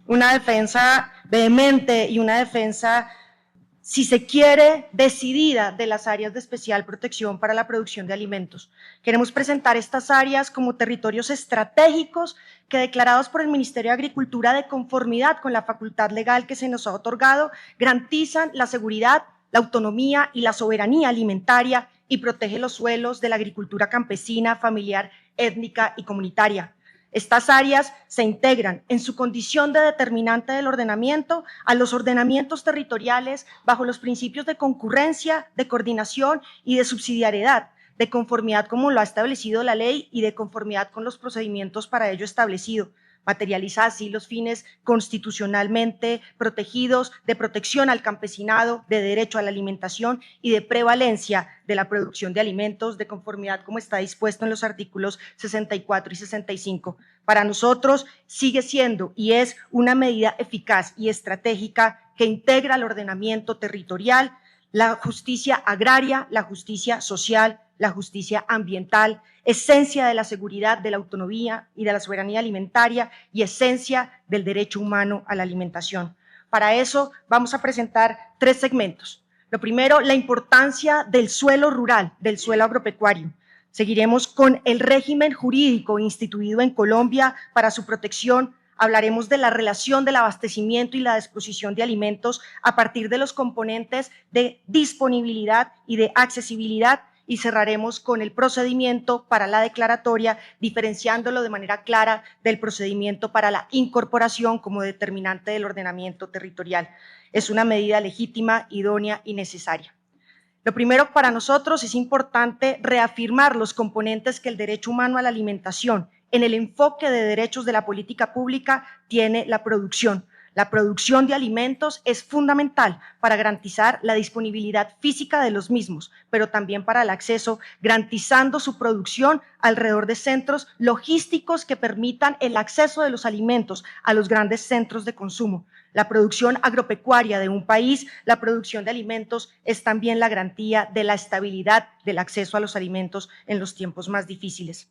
una defensa vehemente y una defensa, si se quiere, decidida de las áreas de especial protección para la producción de alimentos. Queremos presentar estas áreas como territorios estratégicos que, declarados por el Ministerio de Agricultura de conformidad con la facultad legal que se nos ha otorgado, garantizan la seguridad, la autonomía y la soberanía alimentaria y protege los suelos de la agricultura campesina, familiar, étnica y comunitaria. Estas áreas se integran en su condición de determinante del ordenamiento a los ordenamientos territoriales bajo los principios de concurrencia, de coordinación y de subsidiariedad, de conformidad como lo ha establecido la ley y de conformidad con los procedimientos para ello establecido. Materializa así los fines constitucionalmente protegidos de protección al campesinado, de derecho a la alimentación y de prevalencia de la producción de alimentos de conformidad como está dispuesto en los artículos 64 y 65. Para nosotros sigue siendo y es una medida eficaz y estratégica que integra el ordenamiento territorial, la justicia agraria, la justicia social, la justicia ambiental, esencia de la seguridad, de la autonomía y de la soberanía alimentaria y esencia del derecho humano a la alimentación. Para eso vamos a presentar 3 segmentos. Lo primero, la importancia del suelo rural, del suelo agropecuario. Seguiremos con el régimen jurídico instituido en Colombia para su protección. Hablaremos de la relación del abastecimiento y la disposición de alimentos a partir de los componentes de disponibilidad y de accesibilidad, y cerraremos con el procedimiento para la declaratoria, diferenciándolo de manera clara del procedimiento para la incorporación como determinante del ordenamiento territorial. Es una medida legítima, idónea y necesaria. Lo primero, para nosotros es importante reafirmar los componentes que el derecho humano a la alimentación en el enfoque de derechos de la política pública tiene la producción. La producción de alimentos es fundamental para garantizar la disponibilidad física de los mismos, pero también para el acceso, garantizando su producción alrededor de centros logísticos que permitan el acceso de los alimentos a los grandes centros de consumo. La producción agropecuaria de un país, la producción de alimentos, es también la garantía de la estabilidad del acceso a los alimentos en los tiempos más difíciles.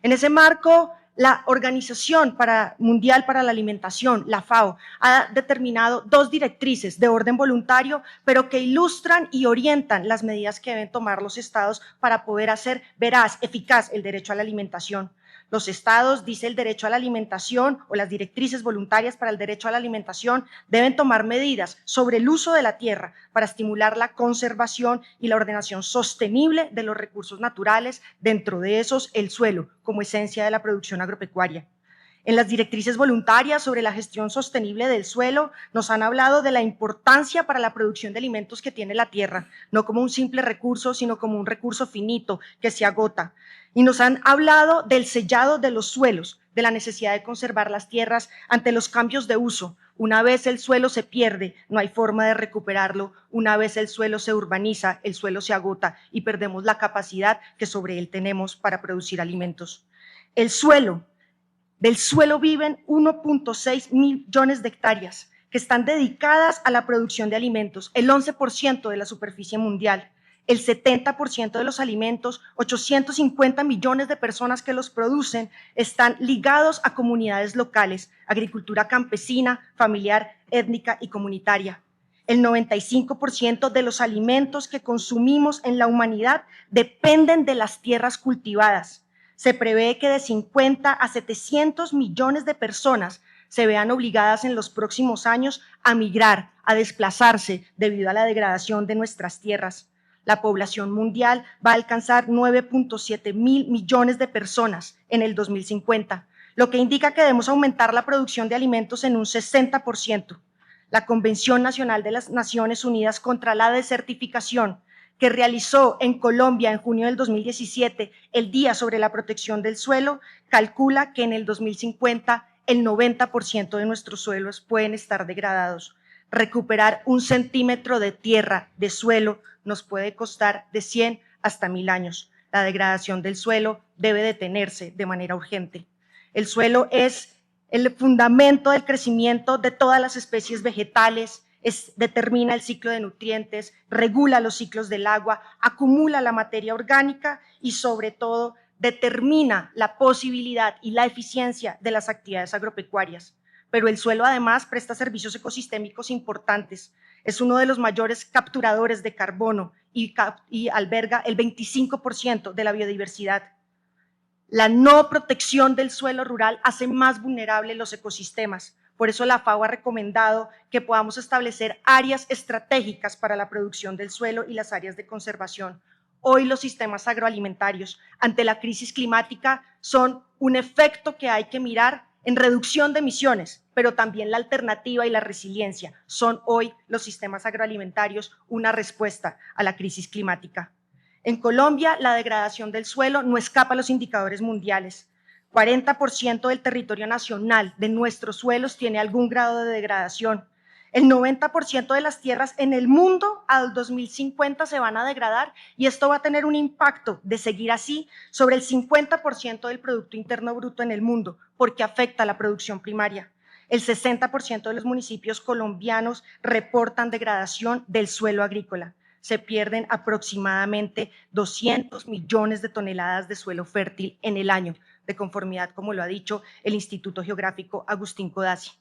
En ese marco, la Organización Mundial para la Alimentación, la FAO, ha determinado 2 directrices de orden voluntario, pero que ilustran y orientan las medidas que deben tomar los estados para poder hacer veraz, eficaz el derecho a la alimentación. Los estados, dice el derecho a la alimentación o las directrices voluntarias para el derecho a la alimentación, deben tomar medidas sobre el uso de la tierra para estimular la conservación y la ordenación sostenible de los recursos naturales, dentro de esos el suelo, como esencia de la producción agropecuaria. En las directrices voluntarias sobre la gestión sostenible del suelo nos han hablado de la importancia para la producción de alimentos que tiene la tierra, no como un simple recurso, sino como un recurso finito que se agota. Y nos han hablado del sellado de los suelos, de la necesidad de conservar las tierras ante los cambios de uso. Una vez el suelo se pierde, no hay forma de recuperarlo. Una vez el suelo se urbaniza, el suelo se agota y perdemos la capacidad que sobre él tenemos para producir alimentos. El suelo, del suelo viven 1.6 millones de hectáreas que están dedicadas a la producción de alimentos, el 11% de la superficie mundial, el 70% de los alimentos, 850 millones de personas que los producen, están ligados a comunidades locales, agricultura campesina, familiar, étnica y comunitaria. El 95% de los alimentos que consumimos en la humanidad dependen de las tierras cultivadas. Se prevé que de 50 a 700 millones de personas se vean obligadas en los próximos años a migrar, a desplazarse debido a la degradación de nuestras tierras. La población mundial va a alcanzar 9.7 mil millones de personas en el 2050, lo que indica que debemos aumentar la producción de alimentos en un 60%. La Convención Nacional de las Naciones Unidas contra la Desertificación, que realizó en Colombia en junio del 2017 el Día sobre la Protección del Suelo, calcula que en el 2050 el 90% de nuestros suelos pueden estar degradados. Recuperar 1 centímetro de tierra, de suelo, nos puede costar de 100 hasta 1000 años. La degradación del suelo debe detenerse de manera urgente. El suelo es el fundamento del crecimiento de todas las especies vegetales, determina el ciclo de nutrientes, regula los ciclos del agua, acumula la materia orgánica y sobre todo determina la posibilidad y la eficiencia de las actividades agropecuarias. pero el suelo además presta servicios ecosistémicos importantes. Es uno de los mayores capturadores de carbono y alberga el 25% de la biodiversidad. La no protección del suelo rural hace más vulnerables los ecosistemas. Por eso la FAO ha recomendado que podamos establecer áreas estratégicas para la producción del suelo y las áreas de conservación. Hoy los sistemas agroalimentarios ante la crisis climática son un efecto que hay que mirar en reducción de emisiones, pero también la alternativa y la resiliencia. Son hoy los sistemas agroalimentarios una respuesta a la crisis climática. En Colombia, la degradación del suelo no escapa a los indicadores mundiales. 40% del territorio nacional de nuestros suelos tiene algún grado de degradación. El 90% de las tierras en el mundo al 2050 se van a degradar y esto va a tener un impacto de seguir así sobre el 50% del Producto Interno Bruto en el mundo, porque afecta a la producción primaria. El 60% de los municipios colombianos reportan degradación del suelo agrícola. Se pierden aproximadamente 200 millones de toneladas de suelo fértil en el año, de conformidad, como lo ha dicho el Instituto Geográfico Agustín Codazzi.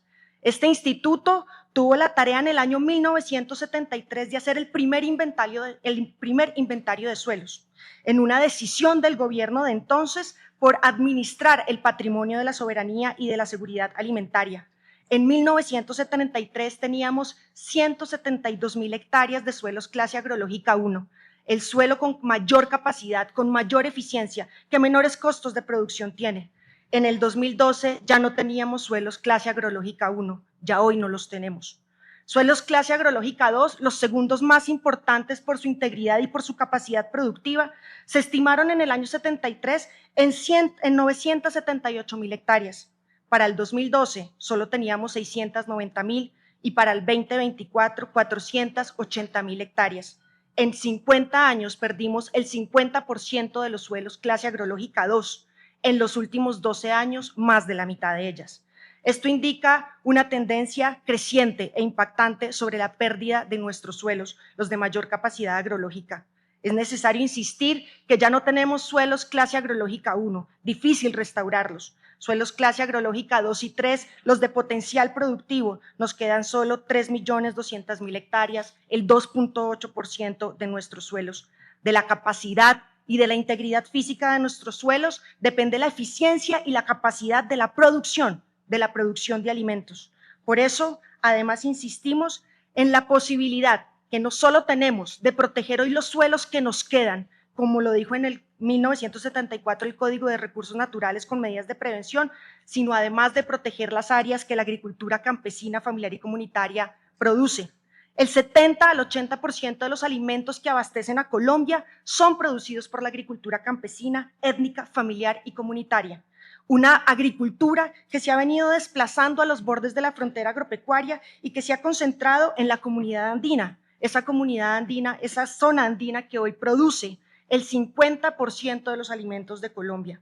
Este instituto tuvo la tarea en el año 1973 de hacer el primer inventario de suelos, en una decisión del gobierno de entonces por administrar el patrimonio de la soberanía y de la seguridad alimentaria. En 1973 teníamos 172.000 hectáreas de suelos clase agrológica 1, el suelo con mayor capacidad, con mayor eficiencia, que menores costos de producción tiene. En el 2012 ya no teníamos suelos clase agrológica 1, ya hoy no los tenemos. Suelos clase agrológica 2, los segundos más importantes por su integridad y por su capacidad productiva, se estimaron en el año 73 en 978.000 hectáreas. Para el 2012 solo teníamos 690.000 y para el 2024 480.000 hectáreas. En 50 años perdimos el 50% de los suelos clase agrológica 2. En los últimos 12 años, más de la mitad de ellas. Esto indica una tendencia creciente e impactante sobre la pérdida de nuestros suelos, los de mayor capacidad agrológica. Es necesario insistir que ya no tenemos suelos clase agrológica 1, difícil restaurarlos. Suelos clase agrológica 2 y 3, los de potencial productivo, nos quedan solo 3.200.000 hectáreas, el 2.8% de nuestros suelos. De la capacidad y de la integridad física de nuestros suelos depende la eficiencia y la capacidad de la producción de alimentos. Por eso, además, insistimos en la posibilidad que no solo tenemos de proteger hoy los suelos que nos quedan, como lo dijo en el 1974 el Código de Recursos Naturales con medidas de prevención, sino además de proteger las áreas que la agricultura campesina, familiar y comunitaria produce. El 70 al 80% de los alimentos que abastecen a Colombia son producidos por la agricultura campesina, étnica, familiar y comunitaria. Una agricultura que se ha venido desplazando a los bordes de la frontera agropecuaria y que se ha concentrado en la comunidad andina, esa zona andina que hoy produce el 50% de los alimentos de Colombia.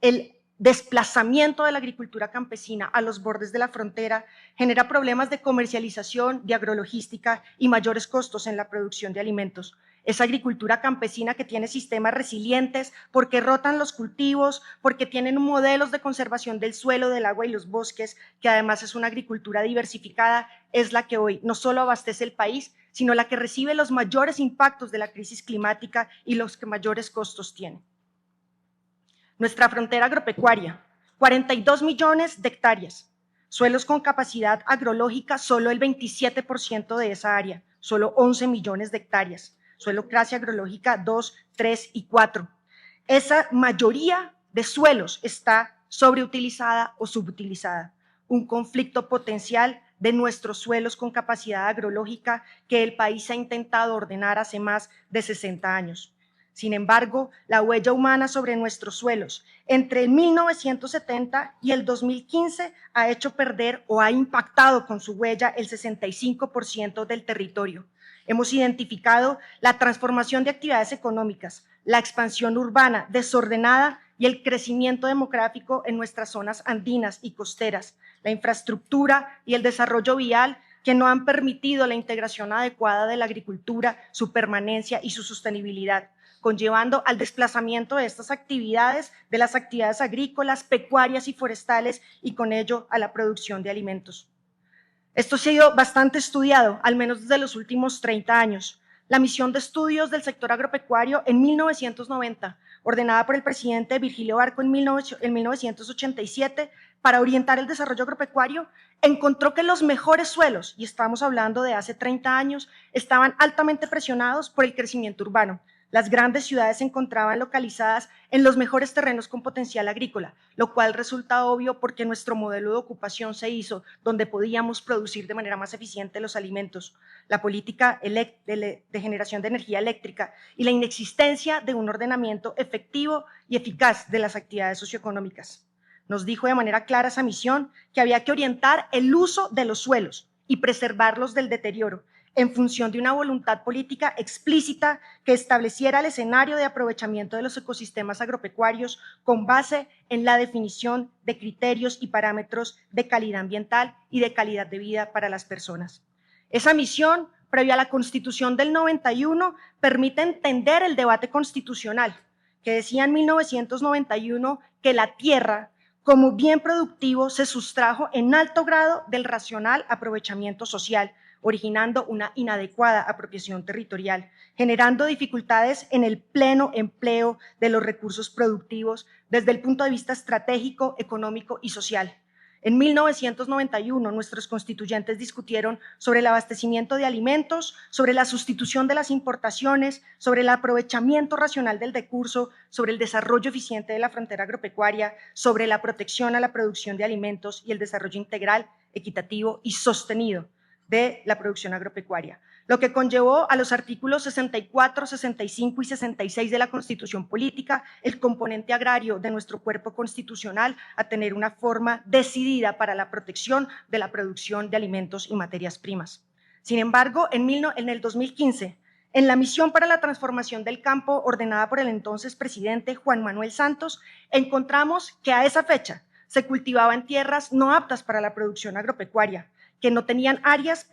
El desplazamiento de la agricultura campesina a los bordes de la frontera genera problemas de comercialización, de agrologística y mayores costos en la producción de alimentos. Esa agricultura campesina que tiene sistemas resilientes porque rotan los cultivos, porque tienen modelos de conservación del suelo, del agua y los bosques, que además es una agricultura diversificada, es la que hoy no solo abastece el país, sino la que recibe los mayores impactos de la crisis climática y los que mayores costos tiene. Nuestra frontera agropecuaria, 42 millones de hectáreas, suelos con capacidad agrológica, solo el 27% de esa área, solo 11 millones de hectáreas, suelo clase agrológica 2, 3 y 4. Esa mayoría de suelos está sobreutilizada o subutilizada, un conflicto potencial de nuestros suelos con capacidad agrológica que el país ha intentado ordenar hace más de 60 años. Sin embargo, la huella humana sobre nuestros suelos entre el 1970 y el 2015 ha hecho perder o ha impactado con su huella el 65% del territorio. Hemos identificado la transformación de actividades económicas, la expansión urbana desordenada y el crecimiento demográfico en nuestras zonas andinas y costeras, la infraestructura y el desarrollo vial que no han permitido la integración adecuada de la agricultura, su permanencia y su sostenibilidad. conllevando al desplazamiento de estas actividades, de las actividades agrícolas, pecuarias y forestales, y con ello a la producción de alimentos. Esto ha sido bastante estudiado, al menos desde los últimos 30 años. La misión de estudios del sector agropecuario en 1990, ordenada por el presidente Virgilio Barco en 1987, para orientar el desarrollo agropecuario, encontró que los mejores suelos, y estamos hablando de hace 30 años, estaban altamente presionados por el crecimiento urbano. Las grandes ciudades se encontraban localizadas en los mejores terrenos con potencial agrícola, lo cual resulta obvio porque nuestro modelo de ocupación se hizo donde podíamos producir de manera más eficiente los alimentos, la política de generación de energía eléctrica y la inexistencia de un ordenamiento efectivo y eficaz de las actividades socioeconómicas. Nos dijo de manera clara esa misión que había que orientar el uso de los suelos y preservarlos del deterioro, en función de una voluntad política explícita que estableciera el escenario de aprovechamiento de los ecosistemas agropecuarios con base en la definición de criterios y parámetros de calidad ambiental y de calidad de vida para las personas. Esa misión, previa a la Constitución del 91, permite entender el debate constitucional, que decía en 1991 que la tierra, como bien productivo, se sustrajo en alto grado del racional aprovechamiento social, originando una inadecuada apropiación territorial, generando dificultades en el pleno empleo de los recursos productivos desde el punto de vista estratégico, económico y social. En 1991, nuestros constituyentes discutieron sobre el abastecimiento de alimentos, sobre la sustitución de las importaciones, sobre el aprovechamiento racional del recurso, sobre el desarrollo eficiente de la frontera agropecuaria, sobre la protección a la producción de alimentos y el desarrollo integral, equitativo y sostenido de la producción agropecuaria, lo que conllevó a los artículos 64, 65 y 66 de la Constitución Política, el componente agrario de nuestro cuerpo constitucional, a tener una forma decidida para la protección de la producción de alimentos y materias primas. Sin embargo, en el 2015, en la misión para la transformación del campo ordenada por el entonces presidente Juan Manuel Santos, encontramos que a esa fecha se cultivaban tierras no aptas para la producción agropecuaria, que no tenían áreas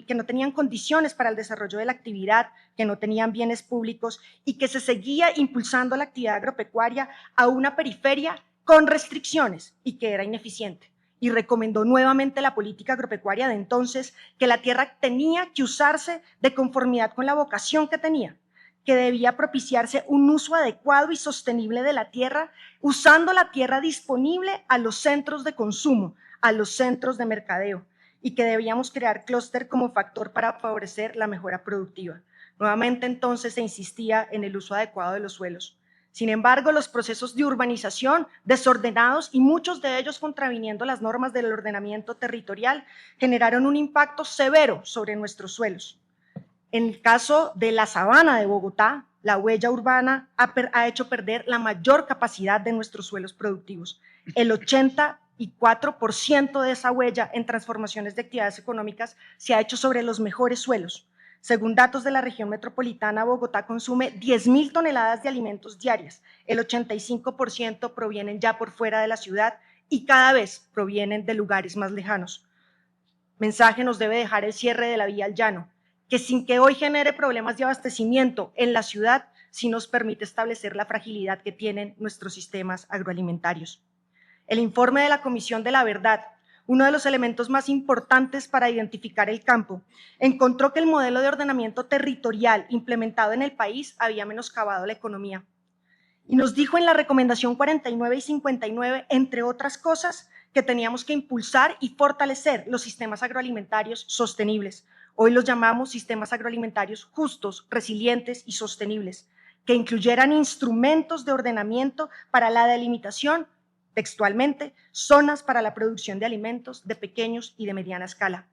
que no tenían condiciones para el desarrollo de la actividad, que no tenían bienes públicos y que se seguía impulsando la actividad agropecuaria a una periferia con restricciones y que era ineficiente. Y recomendó nuevamente la política agropecuaria de entonces que la tierra tenía que usarse de conformidad con la vocación que tenía, que debía propiciarse un uso adecuado y sostenible de la tierra, usando la tierra disponible a los centros de consumo, a los centros de mercadeo, y que debíamos crear clúster como factor para favorecer la mejora productiva. Nuevamente entonces se insistía en el uso adecuado de los suelos. Sin embargo, los procesos de urbanización desordenados y muchos de ellos contraviniendo las normas del ordenamiento territorial generaron un impacto severo sobre nuestros suelos. En el caso de la sabana de Bogotá, la huella urbana ha hecho perder la mayor capacidad de nuestros suelos productivos. El 84% de esa huella en transformaciones de actividades económicas se ha hecho sobre los mejores suelos. Según datos de la región metropolitana, Bogotá consume 10.000 toneladas de alimentos diarias. El 85% provienen ya por fuera de la ciudad y cada vez provienen de lugares más lejanos. Mensaje nos debe dejar el cierre de la vía al llano, que sin que hoy genere problemas de abastecimiento en la ciudad, sí nos permite establecer la fragilidad que tienen nuestros sistemas agroalimentarios. El informe de la Comisión de la Verdad, uno de los elementos más importantes para identificar el campo, encontró que el modelo de ordenamiento territorial implementado en el país había menoscabado la economía. Y nos dijo en la recomendación 49 y 59, entre otras cosas, que teníamos que impulsar y fortalecer los sistemas agroalimentarios sostenibles. Hoy los llamamos sistemas agroalimentarios justos, resilientes y sostenibles, que incluyeran instrumentos de ordenamiento para la delimitación, textualmente, zonas para la producción de alimentos de pequeños y de mediana escala.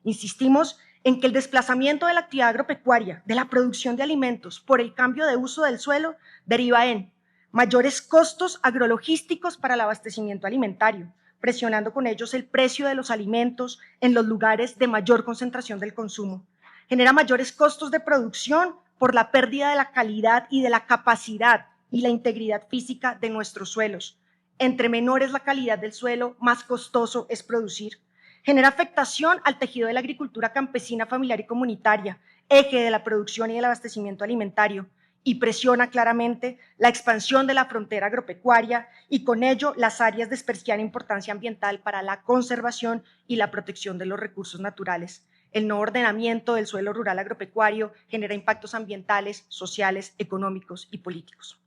Insistimos en que el desplazamiento de la actividad agropecuaria, de la producción de alimentos por el cambio de uso del suelo, deriva en mayores costos agrologísticos para el abastecimiento alimentario, presionando con ellos el precio de los alimentos en los lugares de mayor concentración del consumo. Genera mayores costos de producción por la pérdida de la calidad y de la capacidad y la integridad física de nuestros suelos. Entre menor es la calidad del suelo, más costoso es producir. Genera afectación al tejido de la agricultura campesina, familiar y comunitaria, eje de la producción y del abastecimiento alimentario, y presiona claramente la expansión de la frontera agropecuaria y con ello las áreas de especial importancia ambiental para la conservación y la protección de los recursos naturales. El no ordenamiento del suelo rural agropecuario genera impactos ambientales, sociales, económicos y políticos.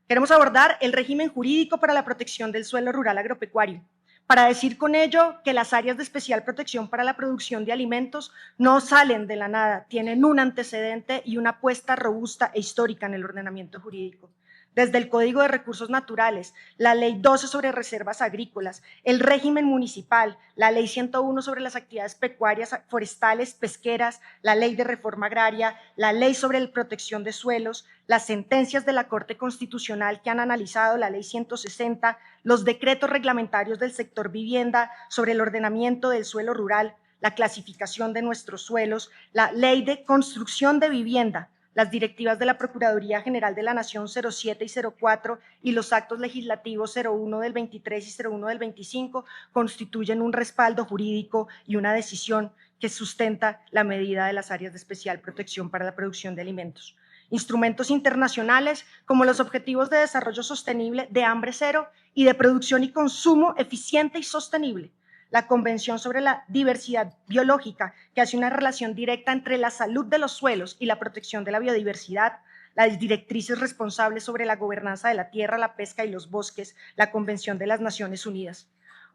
Queremos abordar el régimen jurídico para la protección del suelo rural agropecuario, para decir con ello que las áreas de especial protección para la producción de alimentos no salen de la nada, tienen un antecedente y una apuesta robusta e histórica en el ordenamiento jurídico. Desde el Código de Recursos Naturales, la Ley 12 sobre reservas agrícolas, el régimen municipal, la Ley 101 sobre las actividades pecuarias, forestales, pesqueras, la Ley de Reforma Agraria, la Ley sobre la protección de suelos, las sentencias de la Corte Constitucional que han analizado la Ley 160, los decretos reglamentarios del sector vivienda sobre el ordenamiento del suelo rural, la clasificación de nuestros suelos, la Ley de Construcción de Vivienda, las directivas de la Procuraduría General de la Nación 07 y 04 y los actos legislativos 01 del 23 y 01 del 25 constituyen un respaldo jurídico y una decisión que sustenta la medida de las áreas de especial protección para la producción de alimentos. Instrumentos internacionales como los Objetivos de Desarrollo Sostenible de Hambre Cero y de Producción y Consumo Eficiente y Sostenible, la Convención sobre la Diversidad Biológica, que hace una relación directa entre la salud de los suelos y la protección de la biodiversidad, las directrices responsables sobre la gobernanza de la tierra, la pesca y los bosques, la Convención de las Naciones Unidas.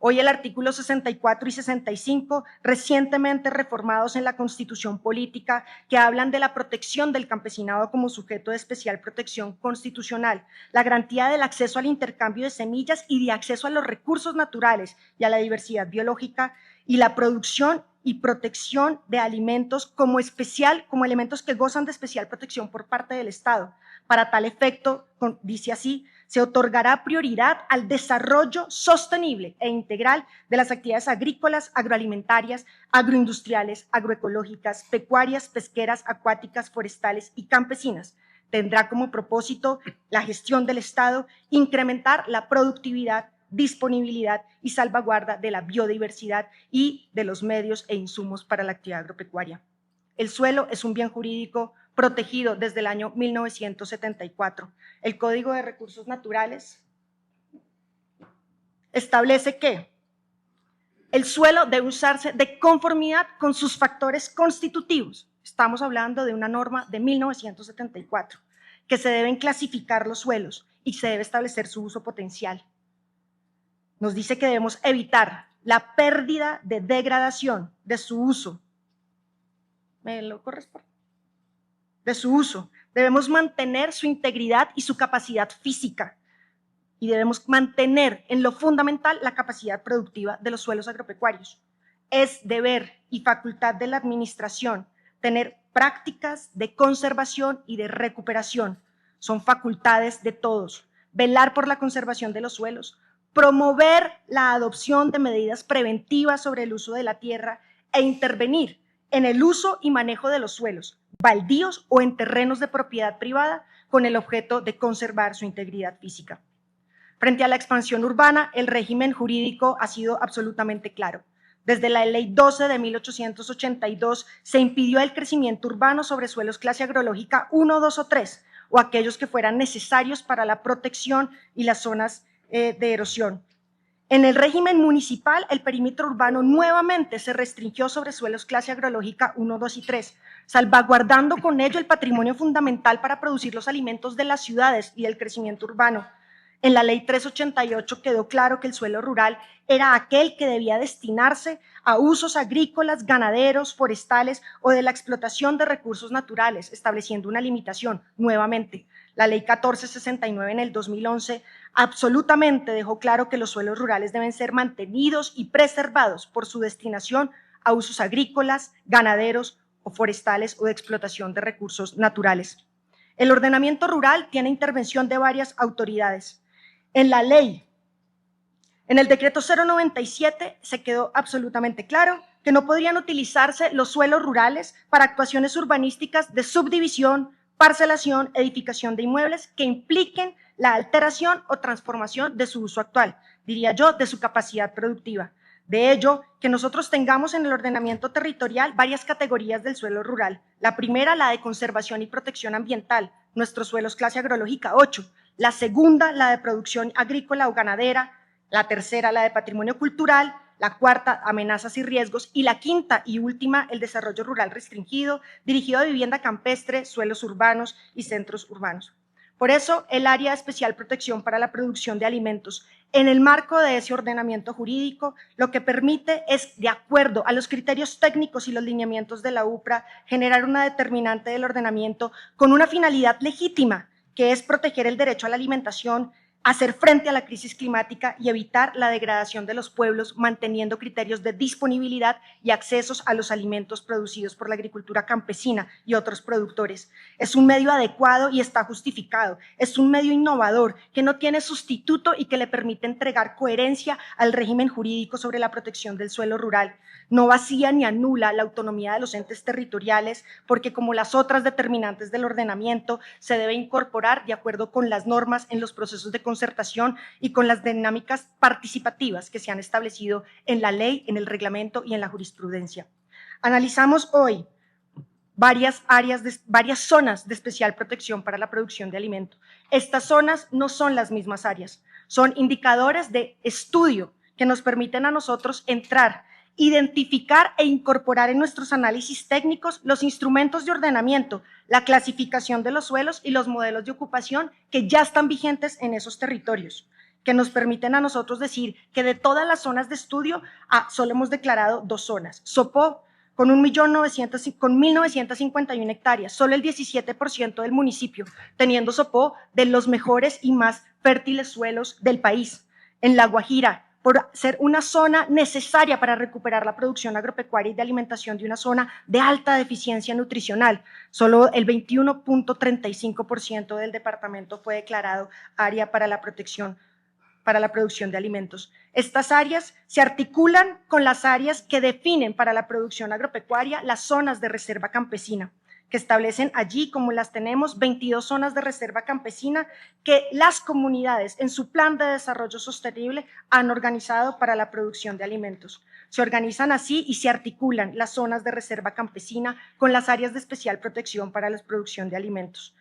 Hoy el artículo 64 y 65, recientemente reformados en la Constitución Política, que hablan de la protección del campesinado como sujeto de especial protección constitucional, la garantía del acceso al intercambio de semillas y de acceso a los recursos naturales y a la diversidad biológica, y la producción y protección de alimentos como elementos que gozan de especial protección por parte del Estado. Para tal efecto, dice así, se otorgará prioridad al desarrollo sostenible e integral de las actividades agrícolas, agroalimentarias, agroindustriales, agroecológicas, pecuarias, pesqueras, acuáticas, forestales y campesinas. Tendrá como propósito la gestión del Estado, incrementar la productividad, disponibilidad y salvaguarda de la biodiversidad y de los medios e insumos para la actividad agropecuaria. El suelo es un bien jurídico protegido desde el año 1974. El Código de Recursos Naturales establece que el suelo debe usarse de conformidad con sus factores constitutivos. Estamos hablando de una norma de 1974, que se deben clasificar los suelos y se debe establecer su uso potencial. Nos dice que debemos evitar la pérdida de degradación de su uso. ¿Me lo corresponde? De su uso. Debemos mantener su integridad y su capacidad física y debemos mantener en lo fundamental la capacidad productiva de los suelos agropecuarios. Es deber y facultad de la administración tener prácticas de conservación y de recuperación. Son facultades de todos. Velar por la conservación de los suelos, promover la adopción de medidas preventivas sobre el uso de la tierra e intervenir en el uso y manejo de los suelos, baldíos o en terrenos de propiedad privada, con el objeto de conservar su integridad física. Frente a la expansión urbana, el régimen jurídico ha sido absolutamente claro. Desde la Ley 12 de 1882 se impidió el crecimiento urbano sobre suelos clase agrológica 1, 2 o 3, o aquellos que fueran necesarios para la protección y las zonas de erosión. En el régimen municipal, el perímetro urbano nuevamente se restringió sobre suelos clase agrológica 1, 2 y 3, salvaguardando con ello el patrimonio fundamental para producir los alimentos de las ciudades y el crecimiento urbano. En la Ley 388 quedó claro que el suelo rural era aquel que debía destinarse a usos agrícolas, ganaderos, forestales o de la explotación de recursos naturales, estableciendo una limitación. Nuevamente, la Ley 1469 en el 2011 absolutamente dejó claro que los suelos rurales deben ser mantenidos y preservados por su destinación a usos agrícolas, ganaderos o forestales o de explotación de recursos naturales. El ordenamiento rural tiene intervención de varias autoridades. En la ley, en el decreto 097 se quedó absolutamente claro que no podrían utilizarse los suelos rurales para actuaciones urbanísticas de subdivisión, parcelación, edificación de inmuebles que impliquen la alteración o transformación de su uso actual, diría yo, de su capacidad productiva. De ello, que nosotros tengamos en el ordenamiento territorial varias categorías del suelo rural. La primera, la de conservación y protección ambiental, nuestros suelos clase agrológica 8, la segunda la de producción agrícola o ganadera, la tercera la de patrimonio cultural, la cuarta amenazas y riesgos y la quinta y última el desarrollo rural restringido dirigido a vivienda campestre, suelos urbanos y centros urbanos. Por eso, el Área de Especial Protección para la Producción de Alimentos, en el marco de ese ordenamiento jurídico, lo que permite es, de acuerdo a los criterios técnicos y los lineamientos de la UPRA, generar una determinante del ordenamiento con una finalidad legítima, que es proteger el derecho a la alimentación, hacer frente a la crisis climática y evitar la degradación de los pueblos, manteniendo criterios de disponibilidad y accesos a los alimentos producidos por la agricultura campesina y otros productores. Es un medio adecuado y está justificado. Es un medio innovador que no tiene sustituto y que le permite entregar coherencia al régimen jurídico sobre la protección del suelo rural. No vacía ni anula la autonomía de los entes territoriales, porque como las otras determinantes del ordenamiento, se debe incorporar de acuerdo con las normas en los procesos de concertación y con las dinámicas participativas que se han establecido en la ley, en el reglamento y en la jurisprudencia. Analizamos hoy varias zonas de especial protección para la producción de alimentos. Estas zonas no son las mismas áreas, son indicadores de estudio que nos permiten a nosotros entrar, identificar e incorporar en nuestros análisis técnicos los instrumentos de ordenamiento, la clasificación de los suelos y los modelos de ocupación que ya están vigentes en esos territorios, que nos permiten a nosotros decir que de todas las zonas de estudio, solo hemos declarado 2 zonas. Sopó, con 1.951 hectáreas, solo el 17% del municipio, teniendo Sopó de los mejores y más fértiles suelos del país. En La Guajira, por ser una zona necesaria para recuperar la producción agropecuaria y de alimentación de una zona de alta deficiencia nutricional. Solo el 21.35% del departamento fue declarado área para la producción de alimentos. Estas áreas se articulan con las áreas que definen para la producción agropecuaria las zonas de reserva campesina, que establecen allí, como las tenemos, 22 zonas de reserva campesina que las comunidades en su plan de desarrollo sostenible han organizado para la producción de alimentos. Se organizan así y se articulan las zonas de reserva campesina con las áreas de especial protección para la producción de alimentos.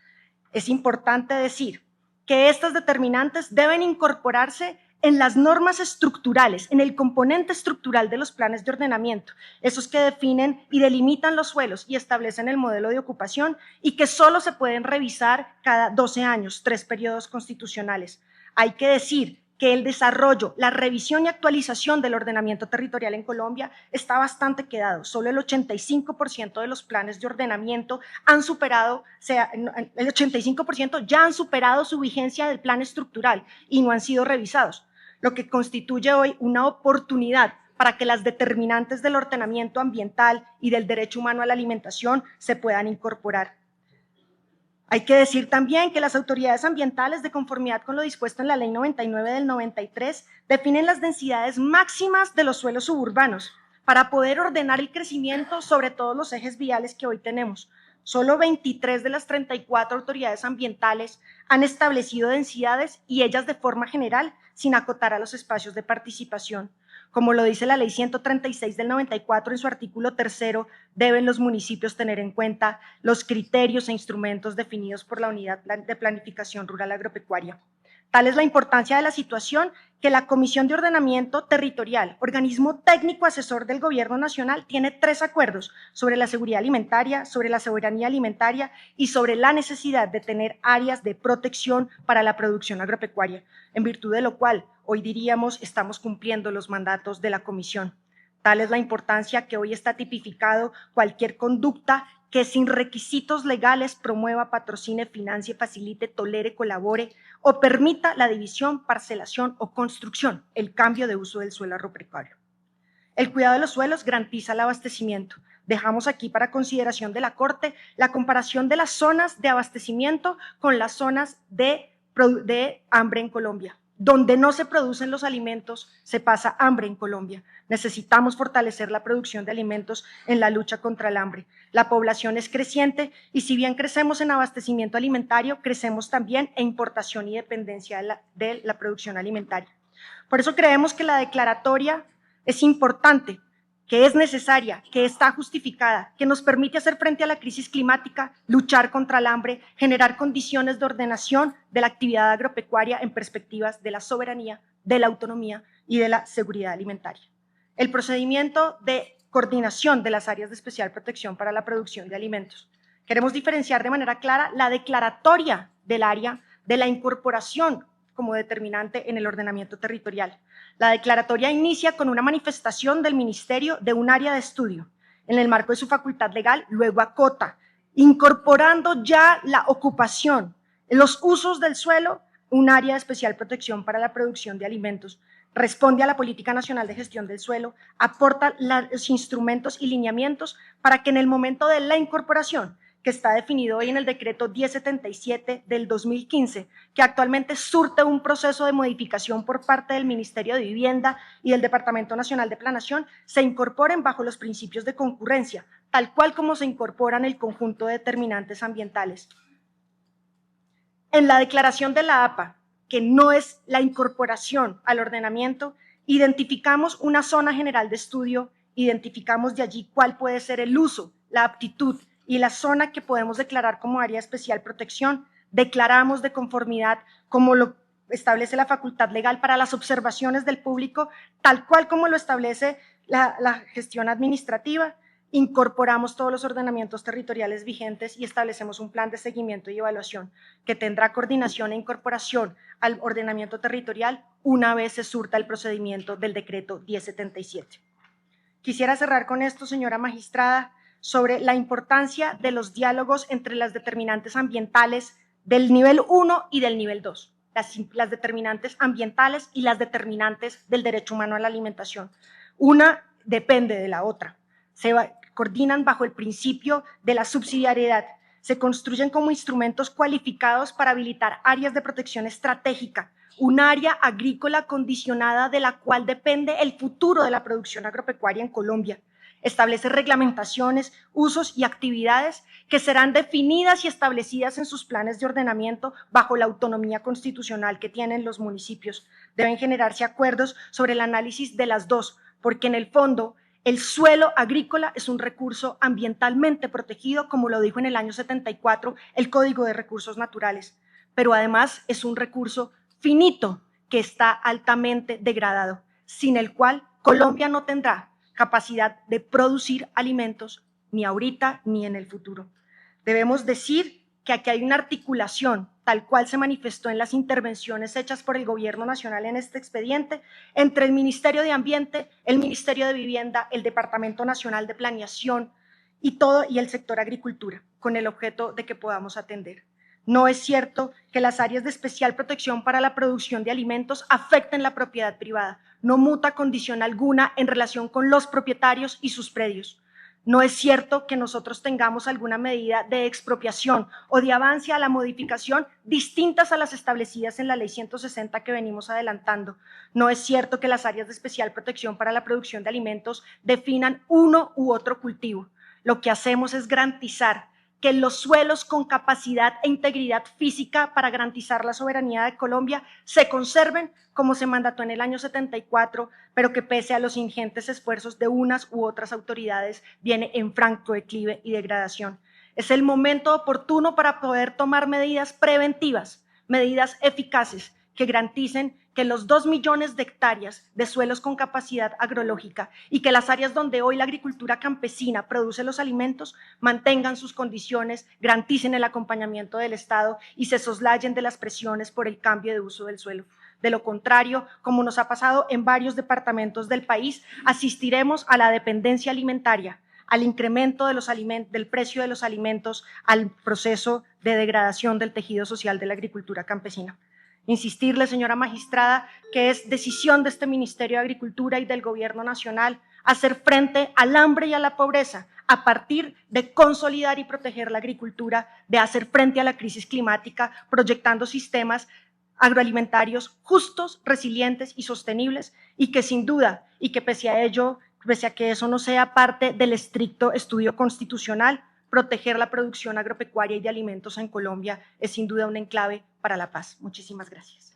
Es importante decir que estas determinantes deben incorporarse en las normas estructurales, en el componente estructural de los planes de ordenamiento, esos que definen y delimitan los suelos y establecen el modelo de ocupación y que solo se pueden revisar cada 12 años, 3 periodos constitucionales. Hay que decir que el desarrollo, la revisión y actualización del ordenamiento territorial en Colombia está bastante quedado. Solo el 85% de los planes de ordenamiento han superado, el 85% ya han superado su vigencia del plan estructural y no han sido revisados, lo que constituye hoy una oportunidad para que las determinantes del ordenamiento ambiental y del derecho humano a la alimentación se puedan incorporar. Hay que decir también que las autoridades ambientales, de conformidad con lo dispuesto en la Ley 99 del 93, definen las densidades máximas de los suelos suburbanos para poder ordenar el crecimiento sobre todos los ejes viales que hoy tenemos. Solo 23 de las 34 autoridades ambientales han establecido densidades y ellas de forma general sin acotar a los espacios de participación. Como lo dice la Ley 136 del 94 en su artículo 3, deben los municipios tener en cuenta los criterios e instrumentos definidos por la Unidad de Planificación Rural Agropecuaria. Tal es la importancia de la situación que la Comisión de Ordenamiento Territorial, organismo técnico asesor del Gobierno Nacional, tiene 3 acuerdos sobre la seguridad alimentaria, sobre la soberanía alimentaria y sobre la necesidad de tener áreas de protección para la producción agropecuaria, en virtud de lo cual hoy diríamos estamos cumpliendo los mandatos de la Comisión. Tal es la importancia que hoy está tipificado cualquier conducta que sin requisitos legales promueva, patrocine, financie, facilite, tolere, colabore o permita la división, parcelación o construcción, el cambio de uso del suelo agropecuario. El cuidado de los suelos garantiza el abastecimiento. Dejamos aquí para consideración de la Corte la comparación de las zonas de abastecimiento con las zonas de hambre en Colombia. Donde no se producen los alimentos, se pasa hambre en Colombia. Necesitamos fortalecer la producción de alimentos en la lucha contra el hambre. La población es creciente y si bien crecemos en abastecimiento alimentario, crecemos también en importación y dependencia de la producción alimentaria. Por eso creemos que la declaratoria es importante que es necesaria, que está justificada, que nos permite hacer frente a la crisis climática, luchar contra el hambre, generar condiciones de ordenación de la actividad agropecuaria en perspectivas de la soberanía, de la autonomía y de la seguridad alimentaria. El procedimiento de coordinación de las áreas de especial protección para la producción de alimentos. Queremos diferenciar de manera clara la declaratoria del área de la incorporación como determinante en el ordenamiento territorial. La declaratoria inicia con una manifestación del Ministerio de un área de estudio en el marco de su facultad legal, luego acota, incorporando ya la ocupación, los usos del suelo, un área de especial protección para la producción de alimentos. Responde a la Política Nacional de Gestión del Suelo, aporta los instrumentos y lineamientos para que en el momento de la incorporación, que está definido hoy en el decreto 1077 del 2015, que actualmente surte un proceso de modificación por parte del Ministerio de Vivienda y del Departamento Nacional de Planeación, se incorporen bajo los principios de concurrencia, tal cual como se incorporan el conjunto de determinantes ambientales. En la declaración de la APA, que no es la incorporación al ordenamiento, identificamos una zona general de estudio, identificamos de allí cuál puede ser el uso, la aptitud y la zona que podemos declarar como área de especial protección, declaramos de conformidad como lo establece la facultad legal para las observaciones del público, tal cual como lo establece la gestión administrativa, incorporamos todos los ordenamientos territoriales vigentes y establecemos un plan de seguimiento y evaluación que tendrá coordinación e incorporación al ordenamiento territorial una vez se surta el procedimiento del decreto 1077. Quisiera cerrar con esto, señora magistrada, sobre la importancia de los diálogos entre las determinantes ambientales del nivel 1 y del nivel 2, las determinantes ambientales y las determinantes del derecho humano a la alimentación. Una depende de la otra, coordinan bajo el principio de la subsidiariedad, se construyen como instrumentos cualificados para habilitar áreas de protección estratégica, un área agrícola condicionada de la cual depende el futuro de la producción agropecuaria en Colombia. Establece reglamentaciones, usos y actividades que serán definidas y establecidas en sus planes de ordenamiento bajo la autonomía constitucional que tienen los municipios. Deben generarse acuerdos sobre el análisis de las dos, porque en el fondo el suelo agrícola es un recurso ambientalmente protegido, como lo dijo en el año 74 el Código de Recursos Naturales, pero además es un recurso finito que está altamente degradado, sin el cual Colombia no tendrá capacidad de producir alimentos ni ahorita ni en el futuro. Debemos decir que aquí hay una articulación, tal cual se manifestó en las intervenciones hechas por el Gobierno Nacional en este expediente, entre el Ministerio de Ambiente, el Ministerio de Vivienda, el Departamento Nacional de Planeación y el sector agricultura, con el objeto de que podamos atender. No es cierto que las áreas de especial protección para la producción de alimentos afecten la propiedad privada. No muta condición alguna en relación con los propietarios y sus predios. No es cierto que nosotros tengamos alguna medida de expropiación o de avance a la modificación distintas a las establecidas en la Ley 160 que venimos adelantando. No es cierto que las áreas de especial protección para la producción de alimentos definan uno u otro cultivo. Lo que hacemos es garantizar que los suelos con capacidad e integridad física para garantizar la soberanía de Colombia se conserven como se mandató en el año 74, pero que pese a los ingentes esfuerzos de unas u otras autoridades viene en franco declive y degradación. Es el momento oportuno para poder tomar medidas preventivas, medidas eficaces que garanticen que los 2 millones de hectáreas de suelos con capacidad agrológica y que las áreas donde hoy la agricultura campesina produce los alimentos mantengan sus condiciones, garanticen el acompañamiento del Estado y se soslayen de las presiones por el cambio de uso del suelo. De lo contrario, como nos ha pasado en varios departamentos del país, asistiremos a la dependencia alimentaria, al incremento de del precio de los alimentos, al proceso de degradación del tejido social de la agricultura campesina. Insistirle, señora magistrada, que es decisión de este Ministerio de Agricultura y del Gobierno Nacional hacer frente al hambre y a la pobreza a partir de consolidar y proteger la agricultura, de hacer frente a la crisis climática, proyectando sistemas agroalimentarios justos, resilientes y sostenibles, y que sin duda, y que pese a que eso no sea parte del estricto estudio constitucional, proteger la producción agropecuaria y de alimentos en Colombia es sin duda un enclave para la paz. Muchísimas gracias.